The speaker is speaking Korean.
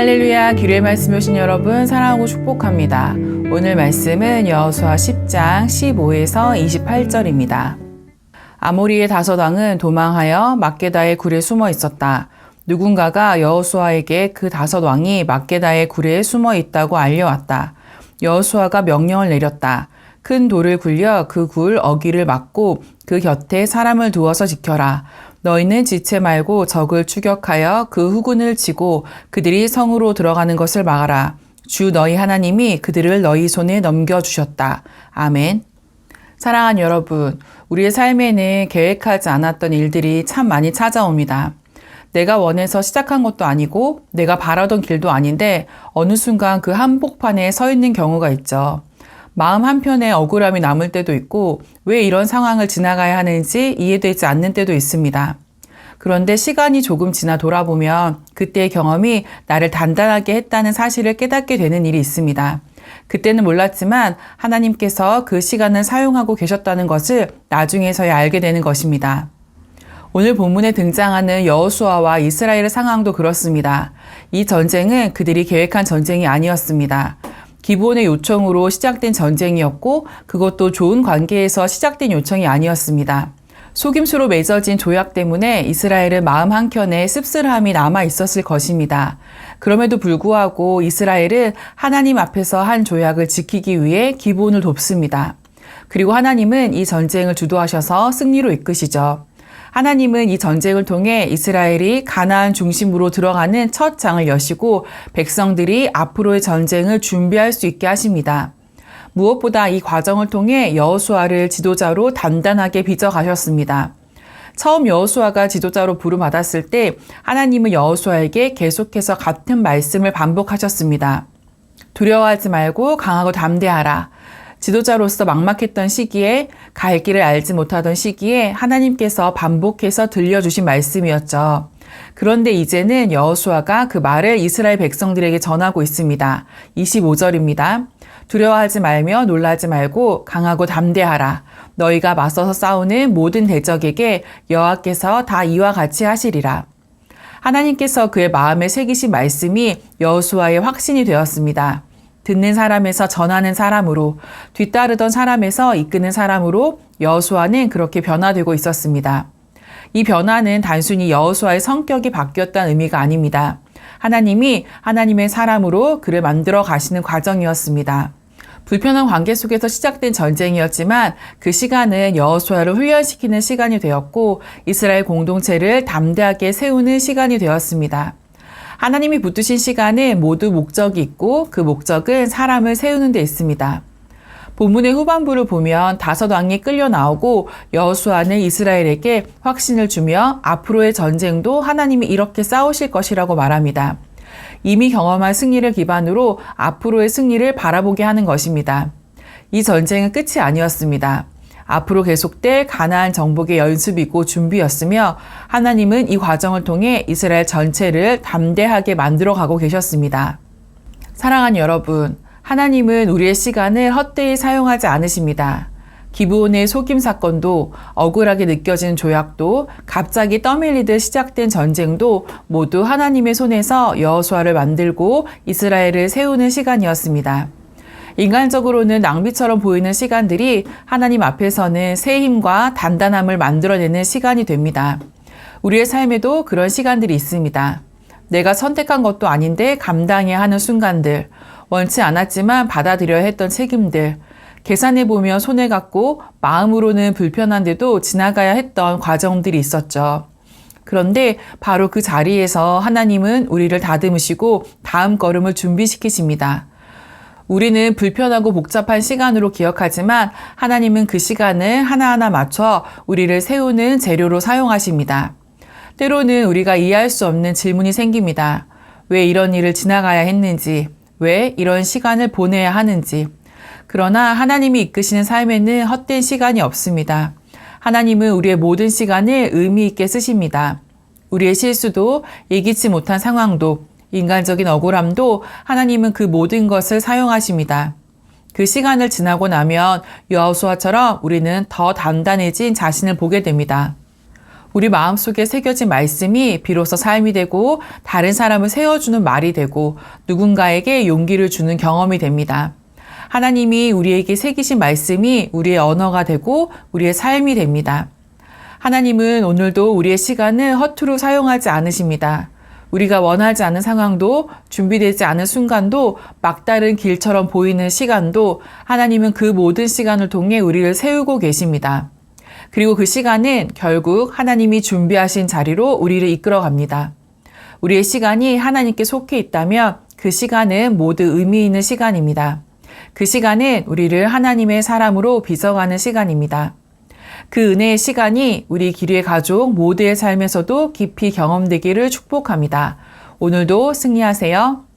할렐루야, 기도의 말씀 오신 여러분 사랑하고 축복합니다. 오늘 말씀은 여호수아 10장 15에서 28절입니다. 아모리의 다섯 왕은 도망하여 막게다의 굴에 숨어 있었다. 누군가가 여호수아에게 그 다섯 왕이 막게다의 굴에 숨어 있다고 알려왔다. 여호수아가 명령을 내렸다. 큰 돌을 굴려 그 굴 어귀를 막고 그 곁에 사람을 두어서 지켜라. 너희는 지체 말고 적을 추격하여 그 후군을 치고 그들이 성으로 들어가는 것을 막아라. 주 너희 하나님이 그들을 너희 손에 넘겨주셨다. 아멘. 사랑하는 여러분, 우리의 삶에는 계획하지 않았던 일들이 참 많이 찾아옵니다. 내가 원해서 시작한 것도 아니고 내가 바라던 길도 아닌데 어느 순간 그 한복판에 서 있는 경우가 있죠. 마음 한편에 억울함이 남을 때도 있고 왜 이런 상황을 지나가야 하는지 이해되지 않는 때도 있습니다. 그런데 시간이 조금 지나 돌아보면 그때의 경험이 나를 단단하게 했다는 사실을 깨닫게 되는 일이 있습니다. 그때는 몰랐지만 하나님께서 그 시간을 사용하고 계셨다는 것을 나중에서야 알게 되는 것입니다. 오늘 본문에 등장하는 여호수아와 이스라엘의 상황도 그렇습니다. 이 전쟁은 그들이 계획한 전쟁이 아니었습니다. 기브온의 요청으로 시작된 전쟁이었고 그것도 좋은 관계에서 시작된 요청이 아니었습니다. 속임수로 맺어진 조약 때문에 이스라엘은 마음 한켠에 씁쓸함이 남아 있었을 것입니다. 그럼에도 불구하고 이스라엘은 하나님 앞에서 한 조약을 지키기 위해 기브온을 돕습니다. 그리고 하나님은 이 전쟁을 주도하셔서 승리로 이끄시죠. 하나님은 이 전쟁을 통해 이스라엘이 가나안 중심으로 들어가는 첫 장을 여시고 백성들이 앞으로의 전쟁을 준비할 수 있게 하십니다. 무엇보다 이 과정을 통해 여호수아를 지도자로 단단하게 빚어가셨습니다. 처음 여호수아가 지도자로 부름받았을 때 하나님은 여호수아에게 계속해서 같은 말씀을 반복하셨습니다. 두려워하지 말고 강하고 담대하라. 지도자로서 막막했던 시기에 갈 길을 알지 못하던 시기에 하나님께서 반복해서 들려주신 말씀이었죠. 그런데 이제는 여호수아가 그 말을 이스라엘 백성들에게 전하고 있습니다. 25절입니다. 두려워하지 말며 놀라지 말고 강하고 담대하라. 너희가 맞서서 싸우는 모든 대적에게 여호와께서 다 이와 같이 하시리라. 하나님께서 그의 마음에 새기신 말씀이 여호수아의 확신이 되었습니다. 듣는 사람에서 전하는 사람으로, 뒤따르던 사람에서 이끄는 사람으로 여호수아는 그렇게 변화되고 있었습니다. 이 변화는 단순히 여호수아의 성격이 바뀌었다는 의미가 아닙니다. 하나님이 하나님의 사람으로 그를 만들어 가시는 과정이었습니다. 불편한 관계 속에서 시작된 전쟁이었지만 그 시간은 여호수아를 훈련시키는 시간이 되었고 이스라엘 공동체를 담대하게 세우는 시간이 되었습니다. 하나님이 붙드신 시간에 모두 목적이 있고 그 목적은 사람을 세우는 데 있습니다. 본문의 후반부를 보면 다섯 왕이 끌려 나오고 여호수아는 이스라엘에게 확신을 주며 앞으로의 전쟁도 하나님이 이렇게 싸우실 것이라고 말합니다. 이미 경험한 승리를 기반으로 앞으로의 승리를 바라보게 하는 것입니다. 이 전쟁은 끝이 아니었습니다. 앞으로 계속될 가나안 정복의 연습이고 준비였으며 하나님은 이 과정을 통해 이스라엘 전체를 담대하게 만들어가고 계셨습니다. 사랑하는 여러분, 하나님은 우리의 시간을 헛되이 사용하지 않으십니다. 기브온의 속임 사건도 억울하게 느껴지는 조약도 갑자기 떠밀리듯 시작된 전쟁도 모두 하나님의 손에서 여호수아를 만들고 이스라엘을 세우는 시간이었습니다. 인간적으로는 낭비처럼 보이는 시간들이 하나님 앞에서는 새 힘과 단단함을 만들어내는 시간이 됩니다. 우리의 삶에도 그런 시간들이 있습니다. 내가 선택한 것도 아닌데 감당해야 하는 순간들, 원치 않았지만 받아들여야 했던 책임들, 계산해보면 손해 갔고 마음으로는 불편한데도 지나가야 했던 과정들이 있었죠. 그런데 바로 그 자리에서 하나님은 우리를 다듬으시고 다음 걸음을 준비시키십니다. 우리는 불편하고 복잡한 시간으로 기억하지만 하나님은 그 시간을 하나하나 맞춰 우리를 세우는 재료로 사용하십니다. 때로는 우리가 이해할 수 없는 질문이 생깁니다. 왜 이런 일을 지나가야 했는지, 왜 이런 시간을 보내야 하는지. 그러나 하나님이 이끄시는 삶에는 헛된 시간이 없습니다. 하나님은 우리의 모든 시간을 의미 있게 쓰십니다. 우리의 실수도 예기치 못한 상황도 인간적인 억울함도 하나님은 그 모든 것을 사용하십니다. 그 시간을 지나고 나면 여호수아처럼 우리는 더 단단해진 자신을 보게 됩니다. 우리 마음속에 새겨진 말씀이 비로소 삶이 되고 다른 사람을 세워주는 말이 되고 누군가에게 용기를 주는 경험이 됩니다. 하나님이 우리에게 새기신 말씀이 우리의 언어가 되고 우리의 삶이 됩니다. 하나님은 오늘도 우리의 시간을 허투루 사용하지 않으십니다. 우리가 원하지 않은 상황도 준비되지 않은 순간도 막다른 길처럼 보이는 시간도 하나님은 그 모든 시간을 통해 우리를 세우고 계십니다. 그리고 그 시간은 결국 하나님이 준비하신 자리로 우리를 이끌어 갑니다. 우리의 시간이 하나님께 속해 있다면 그 시간은 모두 의미 있는 시간입니다. 그 시간은 우리를 하나님의 사람으로 빚어가는 시간입니다. 그 은혜의 시간이 우리 기류의 가족 모두의 삶에서도 깊이 경험되기를 축복합니다. 오늘도 승리하세요.